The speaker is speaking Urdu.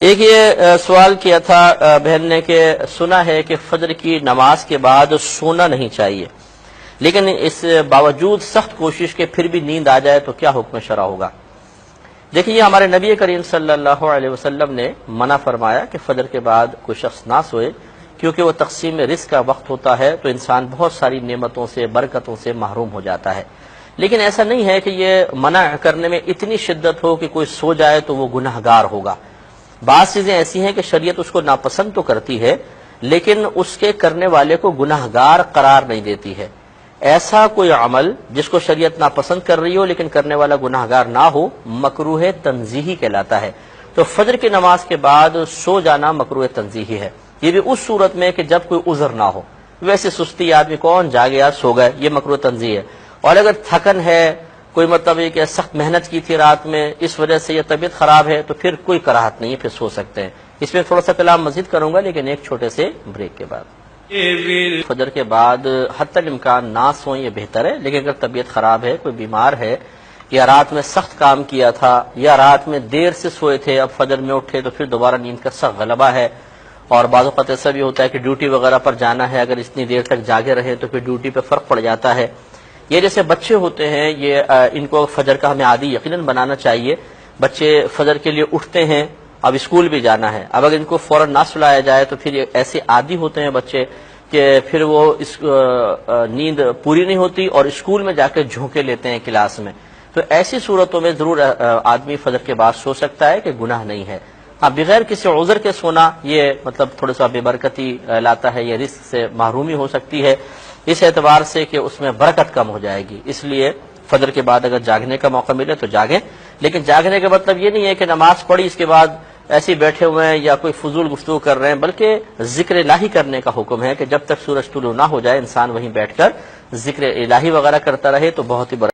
ایک یہ سوال کیا تھا بہن نے کہ سنا ہے کہ فجر کی نماز کے بعد سونا نہیں چاہیے، لیکن اس باوجود سخت کوشش کے پھر بھی نیند آ جائے تو کیا حکم شرع ہوگا؟ دیکھیں، یہ ہمارے نبی کریم صلی اللہ علیہ وسلم نے منع فرمایا کہ فجر کے بعد کوئی شخص نہ سوئے، کیونکہ وہ تقسیم رزق کا وقت ہوتا ہے تو انسان بہت ساری نعمتوں سے برکتوں سے محروم ہو جاتا ہے۔ لیکن ایسا نہیں ہے کہ یہ منع کرنے میں اتنی شدت ہو کہ کوئی سو جائے تو وہ گناہ گار ہوگا۔ بعض چیزیں ایسی ہیں کہ شریعت اس کو ناپسند تو کرتی ہے، لیکن اس کے کرنے والے کو گناہ گار قرار نہیں دیتی ہے۔ ایسا کوئی عمل جس کو شریعت ناپسند کر رہی ہو لیکن کرنے والا گناہ گار نہ ہو، مکروہ تنزیہی کہلاتا ہے۔ تو فجر کی نماز کے بعد سو جانا مکروہ تنزیہی ہے، یہ بھی اس صورت میں کہ جب کوئی عذر نہ ہو۔ ویسے سستی آدمی کون جاگے یار سو گئے، یہ مکروہ تنزیہ ہے۔ اور اگر تھکن ہے، کوئی مطلب یہ کہ سخت محنت کی تھی رات میں، اس وجہ سے یہ طبیعت خراب ہے، تو پھر کوئی کراہت نہیں ہے، پھر سو سکتے ہیں۔ اس میں تھوڑا سا کلام مزید کروں گا لیکن ایک چھوٹے سے بریک کے بعد۔ فجر کے بعد حتی الامکان نہ سوئیں، یہ بہتر ہے، لیکن اگر طبیعت خراب ہے، کوئی بیمار ہے، یا رات میں سخت کام کیا تھا، یا رات میں دیر سے سوئے تھے، اب فجر میں اٹھے تو پھر دوبارہ نیند کا سخت غلبہ ہے، اور بعض اوقات ایسا بھی ہوتا ہے کہ ڈیوٹی وغیرہ پر جانا ہے، اگر اتنی دیر تک جاگے رہے تو پھر ڈیوٹی پہ فرق پڑ جاتا ہے۔ یہ جیسے بچے ہوتے ہیں، یہ ان کو فجر کا ہمیں عادی یقیناً بنانا چاہیے۔ بچے فجر کے لیے اٹھتے ہیں، اب اسکول بھی جانا ہے، اب اگر ان کو فوراً نہ سلایا جائے تو پھر ایسے عادی ہوتے ہیں بچے کہ پھر وہ نیند پوری نہیں ہوتی اور اسکول میں جا کے جھونکے لیتے ہیں کلاس میں۔ تو ایسی صورتوں میں ضرور آدمی فجر کے بعد سو سکتا ہے کہ گناہ نہیں ہے۔ ہاں، بغیر کسی عذر کے سونا یہ مطلب تھوڑا سا بے برکتی لاتا ہے، یہ رزق سے محرومی ہو سکتی ہے، اس اعتبار سے کہ اس میں برکت کم ہو جائے گی۔ اس لیے فجر کے بعد اگر جاگنے کا موقع ملے تو جاگیں، لیکن جاگنے کا مطلب یہ نہیں ہے کہ نماز پڑھی اس کے بعد ایسے بیٹھے ہوئے ہیں یا کوئی فضول گفتگو کر رہے ہیں، بلکہ ذکر الہی کرنے کا حکم ہے کہ جب تک سورج طلوع نہ ہو جائے انسان وہیں بیٹھ کر ذکر الہی وغیرہ کرتا رہے تو بہت ہی برکت